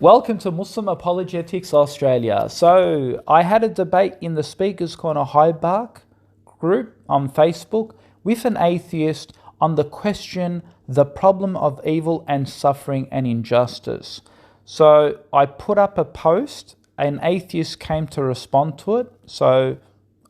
Welcome to Muslim Apologetics Australia. So I had a debate in the Speakers Corner Highbark group on Facebook with an atheist on the question, the problem of evil and suffering and injustice. So I put up a post, an atheist came to respond to it. So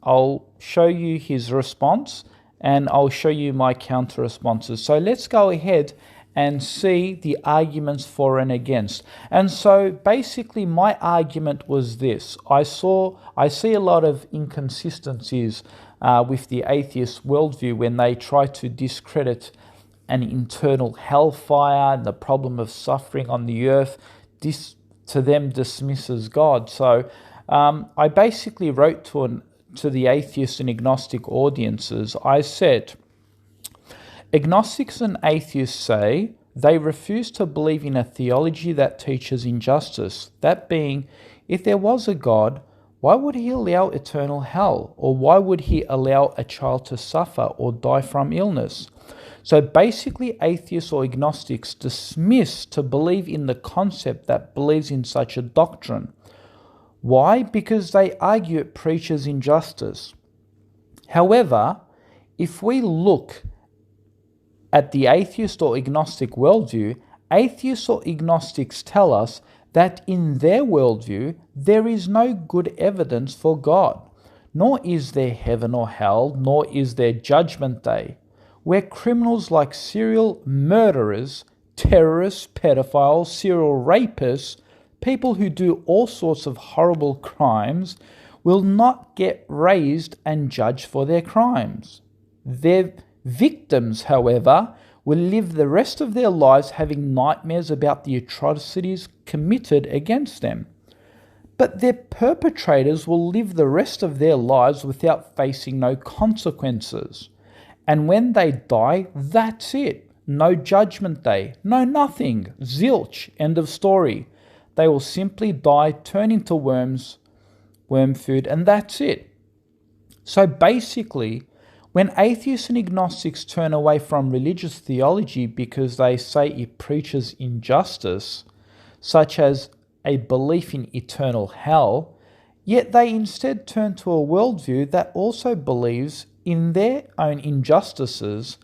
I'll show you his response and I'll show you my counter responses. So let's go ahead and see the arguments for and against. And so basically my argument was this. I see a lot of inconsistencies with the atheist worldview when they try to discredit an internal hellfire and the problem of suffering on the earth. This to them dismisses God. So I basically wrote to the atheist and agnostic audiences. I said, agnostics and atheists say they refuse to believe in a theology that teaches injustice. That being, if there was a God, why would he allow eternal hell? Or why would he allow a child to suffer or die from illness? So basically, atheists or agnostics dismiss to believe in the concept that believes in such a doctrine. Why? Because they argue it preaches injustice. However, if we look at the atheist or agnostic worldview, atheists or agnostics tell us that in their worldview, there is no good evidence for God, nor is there heaven or hell, nor is there judgment day, where criminals like serial murderers, terrorists, pedophiles, serial rapists, people who do all sorts of horrible crimes will not get raised and judged for their crimes. Their victims, however, will live the rest of their lives having nightmares about the atrocities committed against them. But their perpetrators will live the rest of their lives without facing no consequences. And when they die, that's it. No judgment day, no nothing, zilch, end of story. They will simply die, turn into worms, worm food, and that's it. So basically, when atheists and agnostics turn away from religious theology because they say it preaches injustice, such as a belief in eternal hell, yet they instead turn to a worldview that also believes in their own injustices,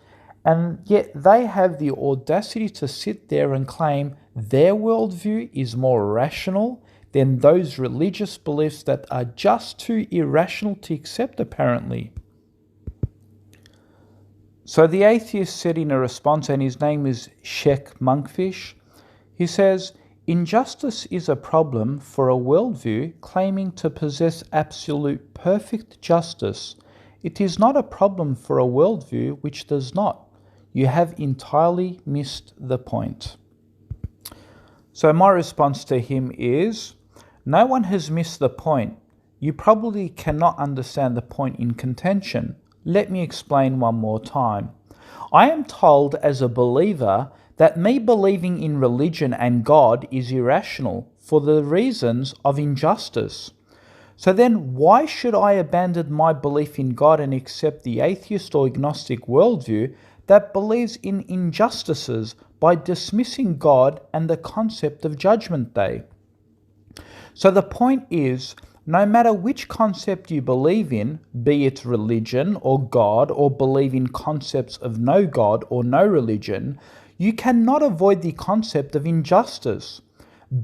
and yet they have the audacity to sit there and claim their worldview is more rational than those religious beliefs that are just too irrational to accept, apparently. So the atheist said in a response, and his name is Sheikh Monkfish, he says, injustice is a problem for a worldview claiming to possess absolute perfect justice. It is not a problem for a worldview which does not. You have entirely missed the point. So my response to him is, no one has missed the point. You probably cannot understand the point in contention. Let me explain one more time. I am told as a believer that me believing in religion and God is irrational for the reasons of injustice. So then why should I abandon my belief in God and accept the atheist or agnostic worldview that believes in injustices by dismissing God and the concept of Judgment Day? So the point is, no matter which concept you believe in, be it religion or God, or believe in concepts of no God or no religion, you cannot avoid the concept of injustice.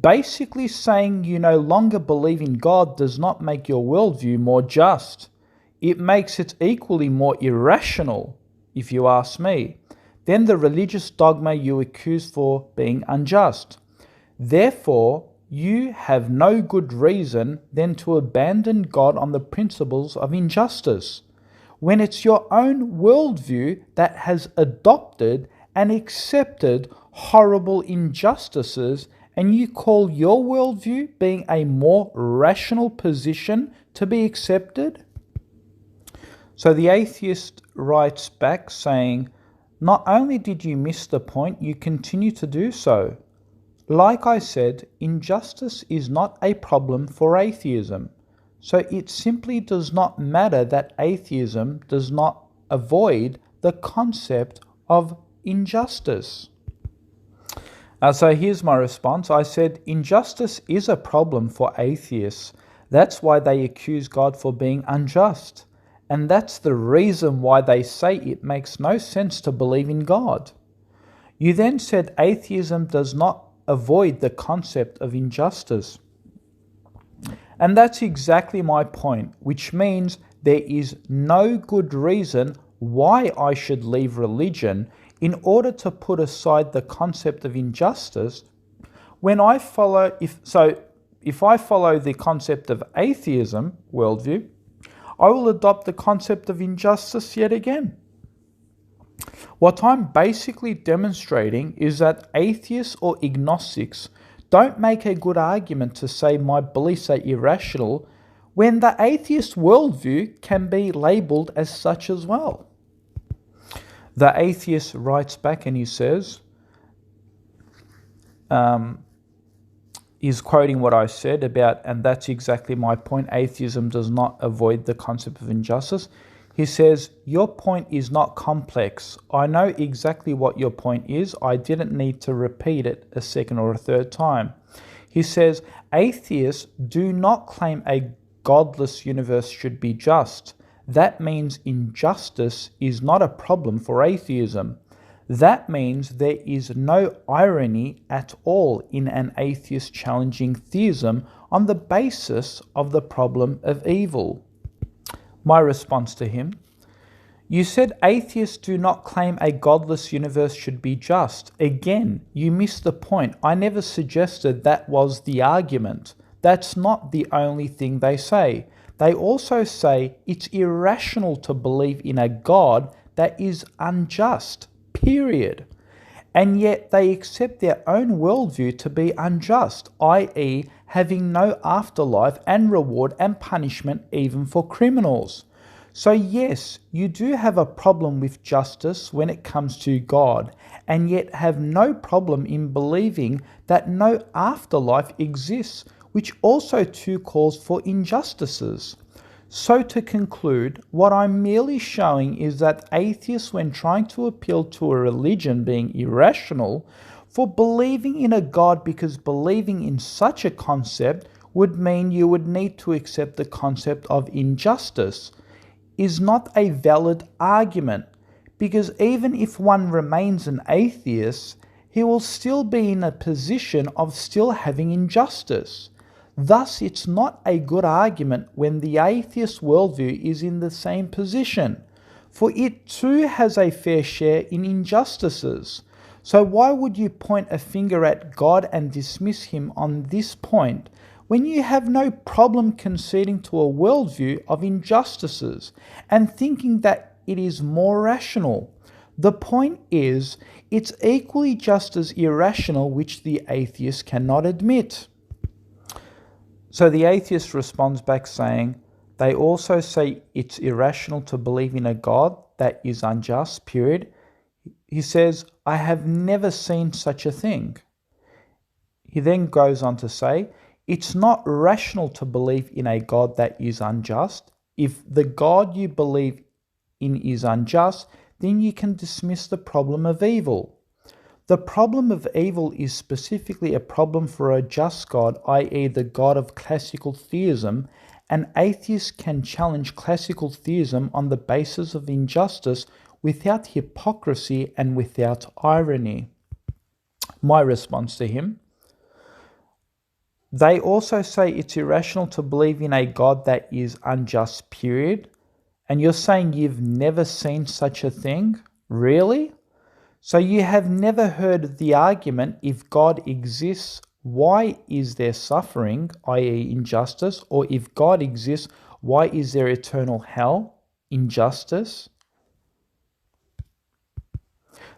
Basically saying you no longer believe in God does not make your worldview more just. It makes it equally more irrational, if you ask me, than the religious dogma you accuse for being unjust. Therefore, you have no good reason than to abandon God on the principles of injustice, when it's your own worldview that has adopted and accepted horrible injustices, and you call your worldview being a more rational position to be accepted? So the atheist writes back saying, not only did you miss the point, you continue to do so. Like I said, injustice is not a problem for atheism. So it simply does not matter that atheism does not avoid the concept of injustice. So here's my response. I said, injustice is a problem for atheists. That's why they accuse God for being unjust. And that's the reason why they say it makes no sense to believe in God. You then said atheism does not avoid the concept of injustice. And that's exactly my point, which means there is no good reason why I should leave religion in order to put aside the concept of injustice when I follow if I follow the concept of atheism worldview, I will adopt the concept of injustice yet again. What I'm basically demonstrating is that atheists or agnostics don't make a good argument to say my beliefs are irrational when the atheist worldview can be labelled as such as well. The atheist writes back and he says, he's quoting what I said about, and that's exactly my point, atheism does not avoid the concept of injustice. He says, your point is not complex. I know exactly what your point is. I didn't need to repeat it a second or a third time. He says, atheists do not claim a godless universe should be just. That means injustice is not a problem for atheism. That means there is no irony at all in an atheist challenging theism on the basis of the problem of evil. My response to him, you said atheists do not claim a godless universe should be just. Again, you missed the point. I never suggested that was the argument. That's not the only thing they say. They also say it's irrational to believe in a God that is unjust, period. And yet they accept their own worldview to be unjust, i.e., having no afterlife and reward and punishment even for criminals. So yes, you do have a problem with justice when it comes to God, and yet have no problem in believing that no afterlife exists, which also too calls for injustices. So to conclude, what I'm merely showing is that atheists, when trying to appeal to a religion being irrational, for believing in a God because believing in such a concept would mean you would need to accept the concept of injustice, is not a valid argument, because even if one remains an atheist, he will still be in a position of still having injustice. Thus, it's not a good argument when the atheist worldview is in the same position, for it too has a fair share in injustices. So why would you point a finger at God and dismiss him on this point when you have no problem conceding to a worldview of injustices and thinking that it is more rational? The point is, it's equally just as irrational, which the atheist cannot admit. So the atheist responds back saying, they also say it's irrational to believe in a God that is unjust, period. He says, I have never seen such a thing. He then goes on to say, it's not rational to believe in a God that is unjust. If the God you believe in is unjust, then you can dismiss the problem of evil. The problem of evil is specifically a problem for a just God, i.e. the God of classical theism, and atheists can challenge classical theism on the basis of injustice without hypocrisy and without irony. My response to him, they also say it's irrational to believe in a God that is unjust, period. And you're saying you've never seen such a thing? Really? So you have never heard the argument, if God exists, why is there suffering, i.e. injustice? Or if God exists, why is there eternal hell, injustice?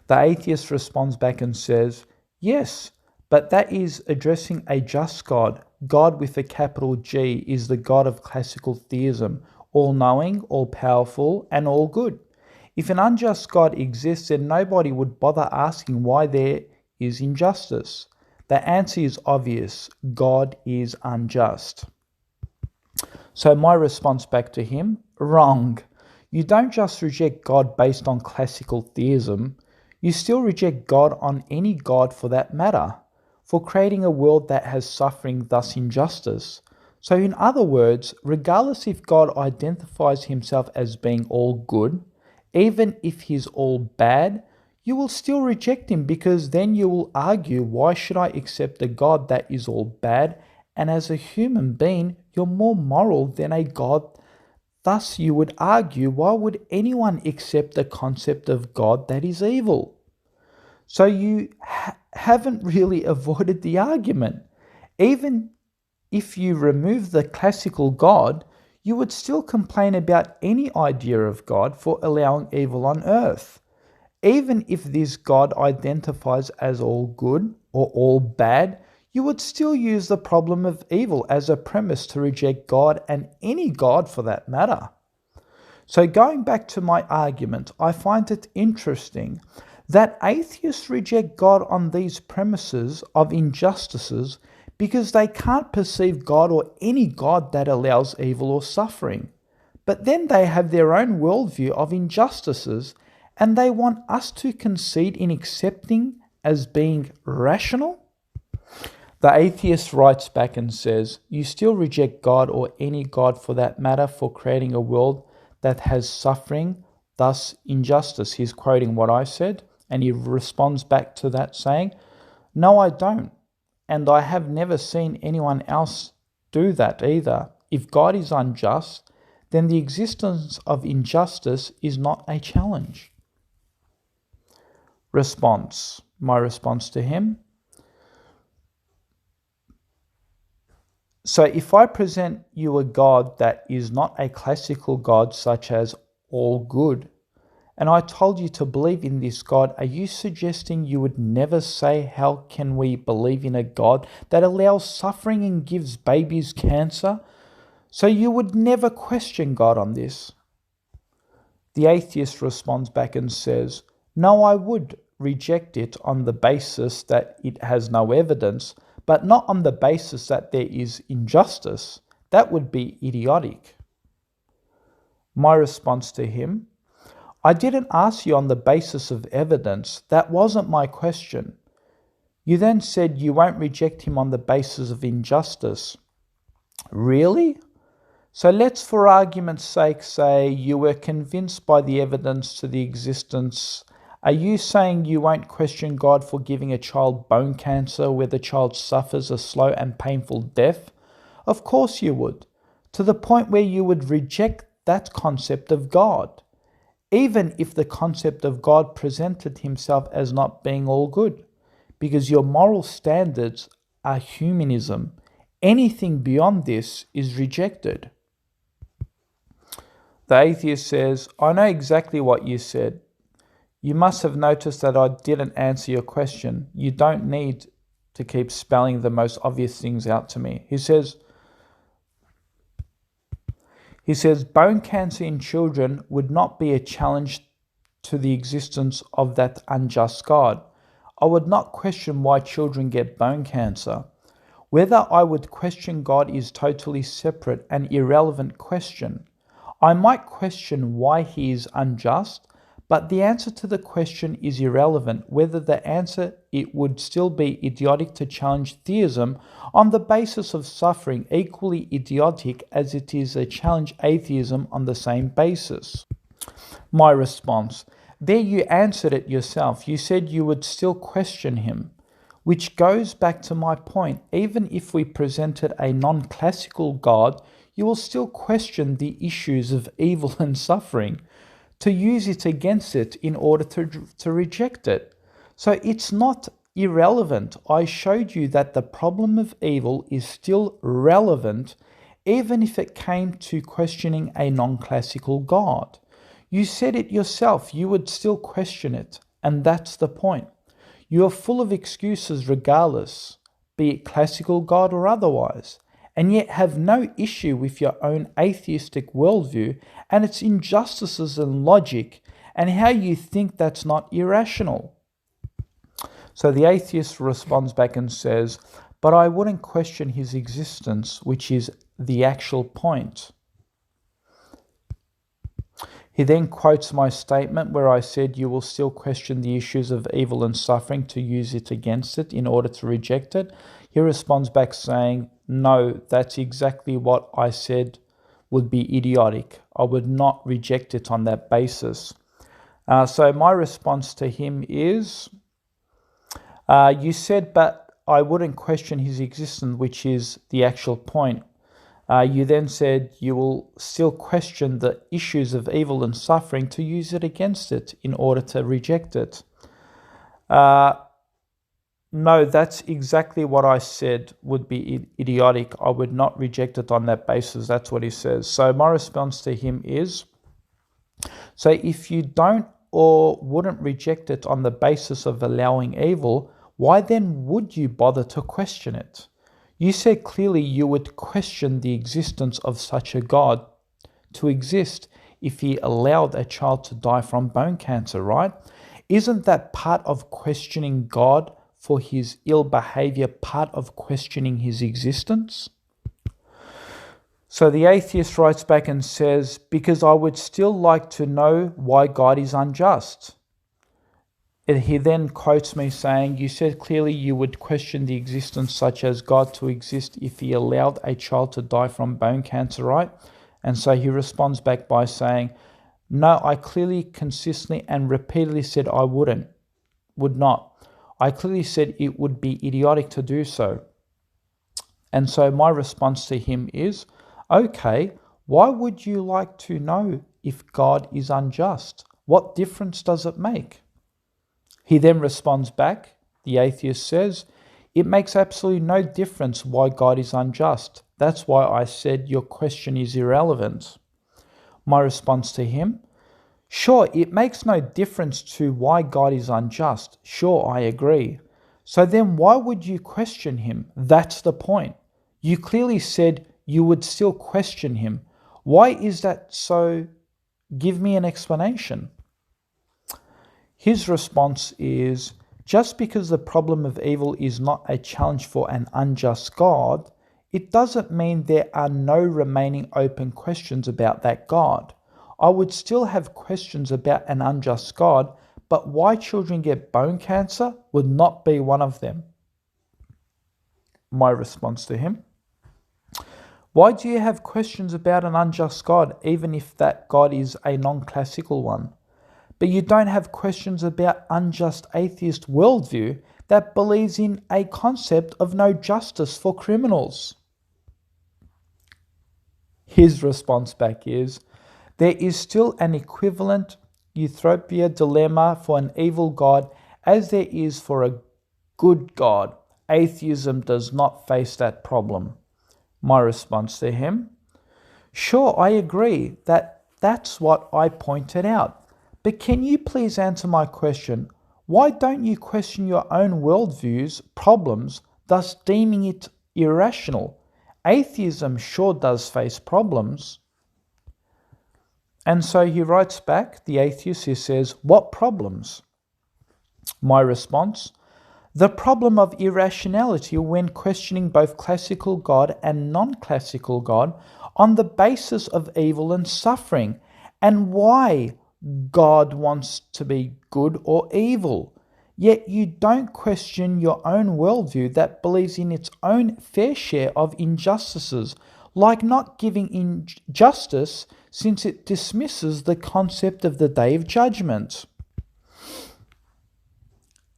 The atheist responds back and says, yes, but that is addressing a just God. God with a capital G is the God of classical theism, all-knowing, all-powerful, and all-good. If an unjust God exists, then nobody would bother asking why there is injustice. The answer is obvious. God is unjust. So my response back to him, wrong. You don't just reject God based on classical theism. You still reject God on any God for that matter, for creating a world that has suffering, thus injustice. So in other words, regardless if God identifies himself as being all good, even if he's all bad, you will still reject him, because then you will argue, why should I accept a God that is all bad? And as a human being, you're more moral than a God. Thus, you would argue, why would anyone accept the concept of God that is evil? So you haven't really avoided the argument. Even if you remove the classical God, you would still complain about any idea of God for allowing evil on earth. Even if this God identifies as all good or all bad, you would still use the problem of evil as a premise to reject God, and any God for that matter. So going back to my argument, I find it interesting that atheists reject God on these premises of injustices because they can't perceive God or any God that allows evil or suffering. But then they have their own worldview of injustices, and they want us to concede in accepting as being rational? The atheist writes back and says, you still reject God or any God for that matter for creating a world that has suffering, thus injustice. He's quoting what I said, and he responds back to that saying, no, I don't. And I have never seen anyone else do that either. If God is unjust, then the existence of injustice is not a challenge. Response. My response to him. So if I present you a God that is not a classical God such as all good, and I told you to believe in this God, are you suggesting you would never say, how can we believe in a God that allows suffering and gives babies cancer? So you would never question God on this? The atheist responds back and says, no, I would reject it on the basis that it has no evidence, but not on the basis that there is injustice. That would be idiotic. My response to him, I didn't ask you on the basis of evidence. That wasn't my question. You then said you won't reject him on the basis of injustice. Really? So let's, for argument's sake, say you were convinced by the evidence to the existence. Are you saying you won't question God for giving a child bone cancer where the child suffers a slow and painful death? Of course you would, to the point where you would reject that concept of God, even if the concept of God presented himself as not being all good, because your moral standards are humanism. Anything beyond this is rejected. The atheist says, I know exactly what you said. You must have noticed that I didn't answer your question. You don't need to keep spelling the most obvious things out to me. He says, bone cancer in children would not be a challenge to the existence of that unjust God. I would not question why children get bone cancer. Whether I would question God is totally separate and irrelevant question. I might question why he is unjust, but the answer to the question is irrelevant. Whether the answer, it would still be idiotic to challenge theism on the basis of suffering, equally idiotic as it is to challenge atheism on the same basis. My response, there you answered it yourself. You said you would still question him, which goes back to my point. Even if we presented a non-classical God, you will still question the issues of evil and suffering, to use it against it in order to reject it. So it's not irrelevant. I showed you that the problem of evil is still relevant, even if it came to questioning a non-classical God. You said it yourself, you would still question it, and that's the point. You are full of excuses regardless, be it classical God or otherwise, and yet have no issue with your own atheistic worldview and its injustices and logic, and how you think that's not irrational. So the atheist responds back and says, but I wouldn't question his existence, which is the actual point. He then quotes my statement where I said you will still question the issues of evil and suffering to use it against it in order to reject it. He responds back saying, no, that's exactly what I said would be idiotic. I would not reject it on that basis. So my response to him is, you said, but I wouldn't question his existence, which is the actual point. You then said you will still question the issues of evil and suffering to use it against it in order to reject it. No, that's exactly what I said would be idiotic. I would not reject it on that basis. That's what he says. So my response to him is, so if you don't or wouldn't reject it on the basis of allowing evil, why then would you bother to question it? You said clearly you would question the existence of such a God to exist if he allowed a child to die from bone cancer, right? Isn't that part of questioning God for his ill behavior, part of questioning his existence? So the atheist writes back and says, because I would still like to know why God is unjust. He then quotes me saying, you said clearly you would question the existence such as God to exist if he allowed a child to die from bone cancer, right? And so he responds back by saying, no, I clearly, consistently and repeatedly said I would not. I clearly said it would be idiotic to do so. And so my response to him is, okay, why would you like to know if God is unjust? What difference does it make? He then responds back, the atheist says, it makes absolutely no difference why God is unjust. That's why I said your question is irrelevant. My response to him, sure, it makes no difference to why God is unjust. Sure, I agree. So then why would you question him? That's the point. You clearly said you would still question him. Why is that so? Give me an explanation. His response is, just because the problem of evil is not a challenge for an unjust God, it doesn't mean there are no remaining open questions about that God. I would still have questions about an unjust God, but why children get bone cancer would not be one of them. My response to him, why do you have questions about an unjust God, even if that God is a non-classical one? But you don't have questions about unjust atheist worldview that believes in a concept of no justice for criminals. His response back is, there is still an equivalent utopia dilemma for an evil God as there is for a good God. Atheism does not face that problem. My response to him, sure, I agree that's what I pointed out. But can you please answer my question? Why don't you question your own worldview's problems, thus deeming it irrational? Atheism sure does face problems. And so he writes back, the atheist, he says, what problems? My response, the problem of irrationality when questioning both classical God and non-classical God on the basis of evil and suffering, and why God wants to be good or evil. Yet you don't question your own worldview that believes in its own fair share of injustices, like not giving injustice since it dismisses the concept of the day of judgment.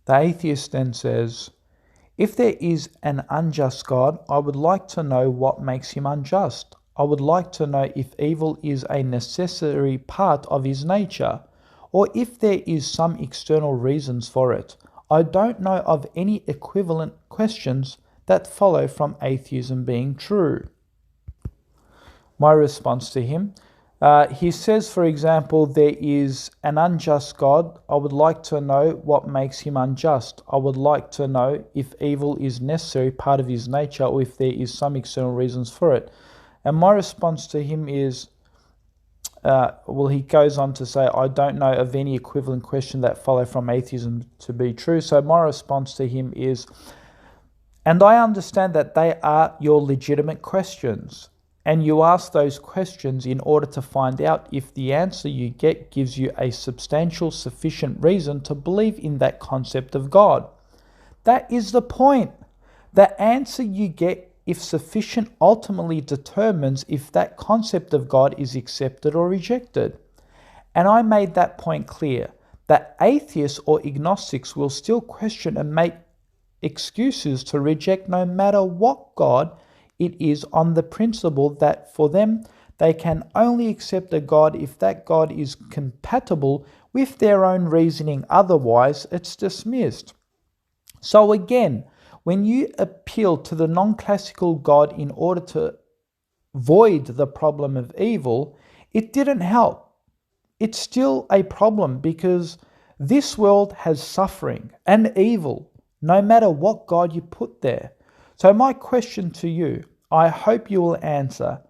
The atheist then says, if there is an unjust God, I would like to know what makes him unjust. I would like to know if evil is a necessary part of his nature, or if there is some external reasons for it. I don't know of any equivalent questions that follow from atheism being true. My response to him, he says, for example, there is an unjust God. I would like to know what makes him unjust. I would like to know if evil is necessary part of his nature, or if there is some external reasons for it. And my response to him is, he goes on to say, I don't know of any equivalent question that follow from atheism to be true. So my response to him is, and I understand that they are your legitimate questions, and you ask those questions in order to find out if the answer you get gives you a substantial, sufficient reason to believe in that concept of God. That is the point. The answer you get, if sufficient, ultimately determines if that concept of God is accepted or rejected. And I made that point clear, that atheists or agnostics will still question and make excuses to reject no matter what God it is, on the principle that for them they can only accept a God if that God is compatible with their own reasoning. Otherwise, it's dismissed. So again, when you appeal to the non-classical God in order to void the problem of evil, it didn't help. It's still a problem because this world has suffering and evil, no matter what God you put there. So my question to you, I hope you will answer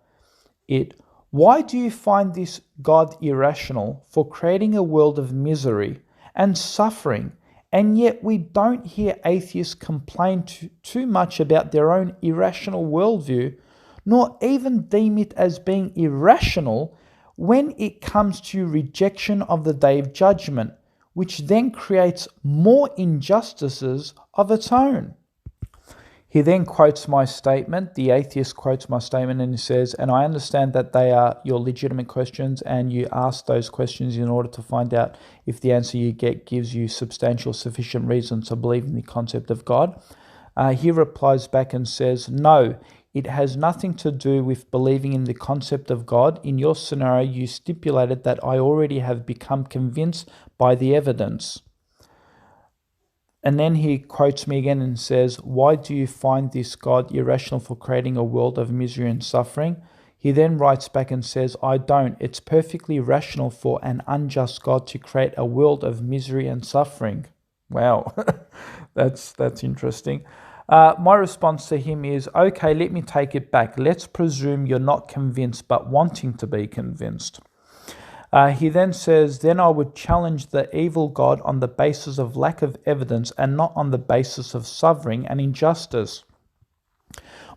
it. Why do you find this God irrational for creating a world of misery and suffering? And yet we don't hear atheists complain too much about their own irrational worldview, nor even deem it as being irrational when it comes to rejection of the day of judgment, which then creates more injustices of its own. He then quotes my statement, the atheist quotes my statement, and he says, and I understand that they are your legitimate questions, and you ask those questions in order to find out if the answer you get gives you substantial, sufficient reason to believe in the concept of God. He replies back and says, no, it has nothing to do with believing in the concept of God. In your scenario, you stipulated that I already have become convinced by the evidence. And then he quotes me again and says, why do you find this God irrational for creating a world of misery and suffering? He then writes back and says, I don't. It's perfectly rational for an unjust God to create a world of misery and suffering. Wow, that's interesting. My response to him is, okay, let me take it back. Let's presume you're not convinced but wanting to be convinced. He then says, then I would challenge the evil God on the basis of lack of evidence and not on the basis of suffering and injustice.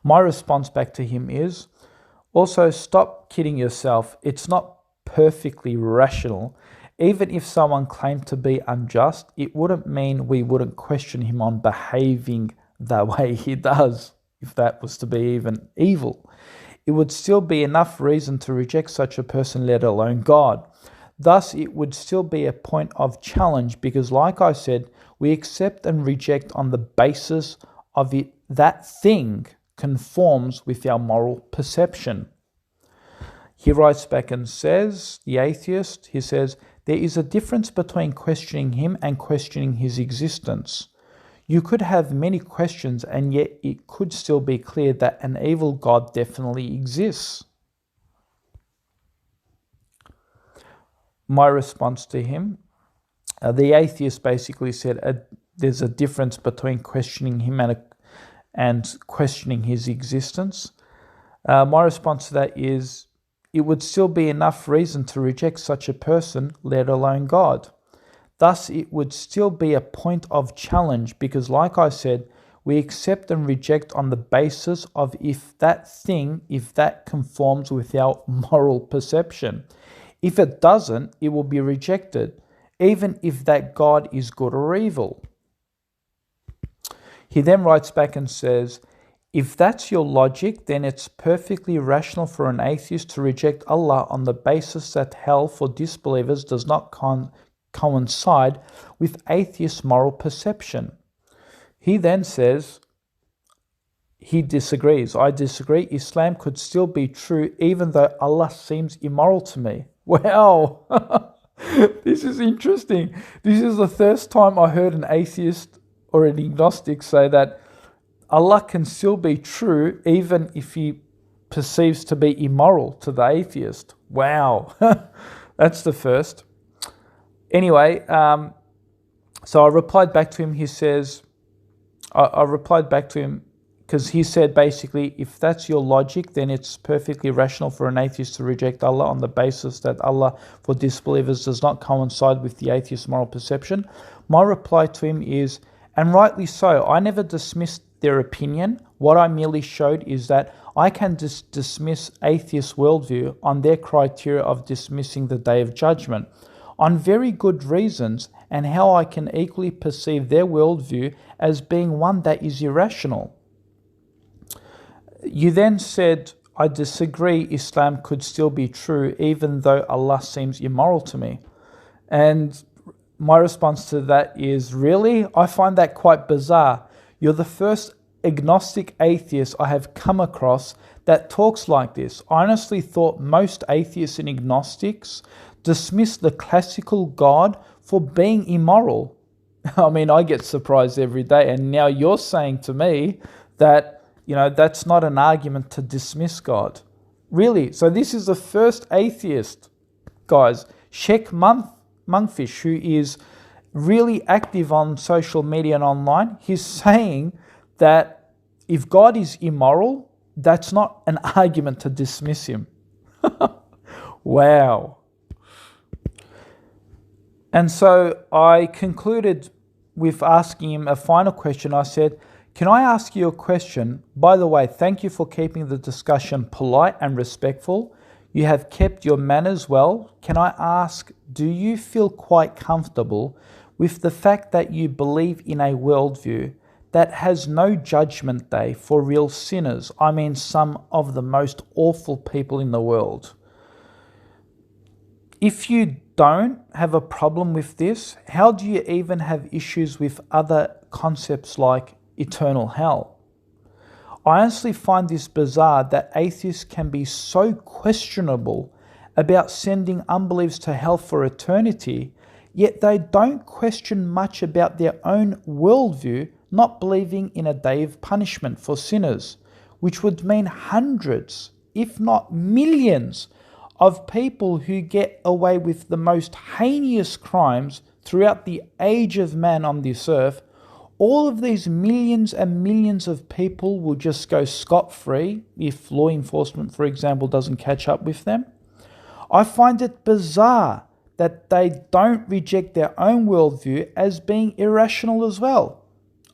My response back to him is, also stop kidding yourself. It's not perfectly rational. Even if someone claimed to be unjust, it wouldn't mean we wouldn't question him on behaving the way he does, if that was to be even evil. It would still be enough reason to reject such a person, let alone God. Thus, it would still be a point of challenge because, like I said, we accept and reject on the basis of it that thing conforms with our moral perception. He writes back and says, the atheist, he says, there is a difference between questioning him and questioning his existence. You could have many questions and yet it could still be clear that an evil God definitely exists. My response to him, the atheist basically said there's a difference between questioning him and questioning his existence. My response to that is, it would still be enough reason to reject such a person, let alone God. Thus, it would still be a point of challenge because, like I said, we accept and reject on the basis of if that conforms with our moral perception. If it doesn't, it will be rejected, even if that God is good or evil. He then writes back and says, if that's your logic, then it's perfectly rational for an atheist to reject Allah on the basis that hell for disbelievers does not coincide with atheist moral perception. He then says he disagrees. I disagree. Islam could still be true even though Allah seems immoral to me. Wow, this is interesting. This is the first time I heard an atheist or an agnostic say that Allah can still be true even if he perceives to be immoral to the atheist. Wow, that's the first. Anyway, so I replied back to him. He says, I replied back to him because he said basically, if that's your logic, then it's perfectly rational for an atheist to reject Allah on the basis that Allah for disbelievers does not coincide with the atheist moral perception. My reply to him is, and rightly so, I never dismissed their opinion. What I merely showed is that I can dismiss atheist worldview on their criteria of dismissing the Day of Judgment on very good reasons, and how I can equally perceive their worldview as being one that is irrational. You then said, I disagree, Islam could still be true even though Allah seems immoral to me. And my response to that is, really? I find that quite bizarre. You're the first agnostic atheist I have come across that talks like this. I honestly thought most atheists and agnostics dismiss the classical God for being immoral. I mean, I get surprised every day, and now you're saying to me that, that's not an argument to dismiss God. Really? So this is the first atheist, guys. Sheikh Monkfish, who is really active on social media and online, he's saying that if God is immoral, that's not an argument to dismiss him. Wow. And so I concluded with asking him a final question. I said, can I ask you a question? By the way, thank you for keeping the discussion polite and respectful. You have kept your manners well. Can I ask, do you feel quite comfortable with the fact that you believe in a worldview that has no judgment day for real sinners? I mean, some of the most awful people in the world. If you don't have a problem with this, how do you even have issues with other concepts like eternal hell? I honestly find this bizarre that atheists can be so questionable about sending unbelievers to hell for eternity, yet they don't question much about their own worldview, not believing in a day of punishment for sinners, which would mean hundreds, if not millions, of people who get away with the most heinous crimes throughout the age of man on this earth. All of these millions and millions of people will just go scot-free if law enforcement, for example, doesn't catch up with them. I find it bizarre that they don't reject their own worldview as being irrational as well.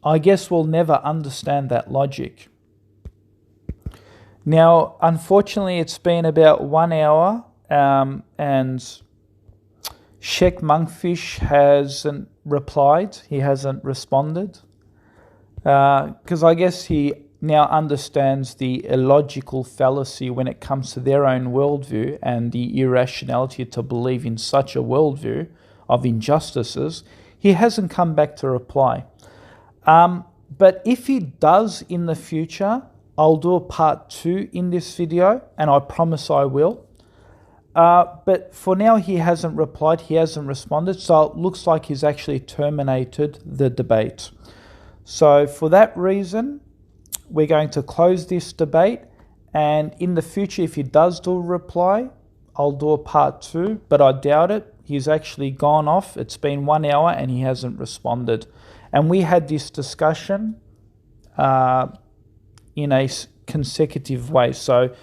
I guess we'll never understand that logic. Now, unfortunately, it's been about 1 hour, and Sheikh Monkfish hasn't replied. He hasn't responded, because I guess he now understands the illogical fallacy when it comes to their own worldview and the irrationality to believe in such a worldview of injustices. He hasn't come back to reply. But if he does in the future, I'll do a part 2 in this video, and I promise I will. But for now, he hasn't replied, he hasn't responded, so it looks like he's actually terminated the debate. So for that reason, we're going to close this debate, and in the future, if he does do a reply, I'll do a part 2, but I doubt it. He's actually gone off. It's been 1 hour and he hasn't responded. And we had this discussion in a consecutive way. So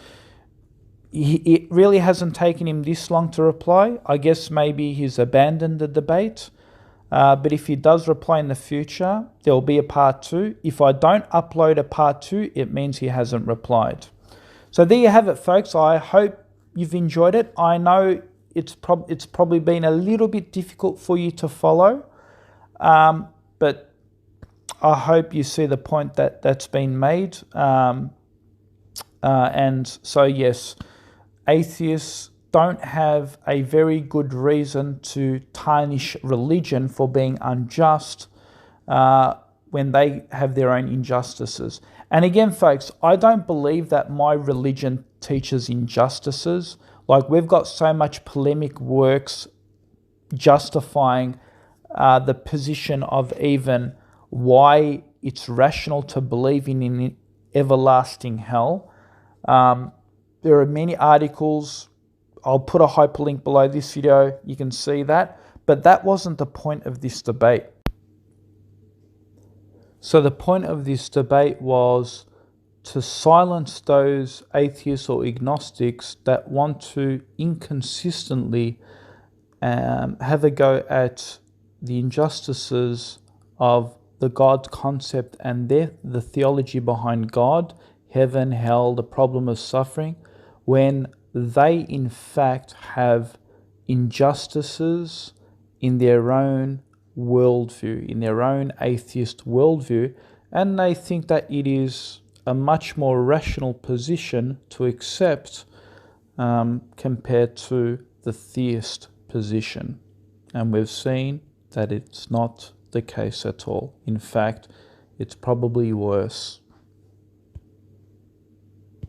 it really hasn't taken him this long to reply. I guess maybe he's abandoned the debate. But if he does reply in the future, there will be a part 2. If I don't upload a part 2, it means he hasn't replied. So there you have it, folks. I hope you've enjoyed it. I know it's probably been a little bit difficult for you to follow, but I hope you see the point that's been made. And so, yes, atheists don't have a very good reason to tarnish religion for being unjust when they have their own injustices. And again, folks, I don't believe that my religion teaches injustices. Like, we've got so much polemic works justifying the position of even why it's rational to believe in an everlasting hell. There are many articles. I'll put a hyperlink below this video. You can see that. But that wasn't the point of this debate. So the point of this debate was to silence those atheists or agnostics that want to inconsistently have a go at the injustices of the God concept and the theology behind God, heaven, hell, the problem of suffering, when they in fact have injustices in their own worldview, in their own atheist worldview, and they think that it is a much more rational position to accept compared to the theist position. And we've seen that it's not the case at all. In fact, it's probably worse.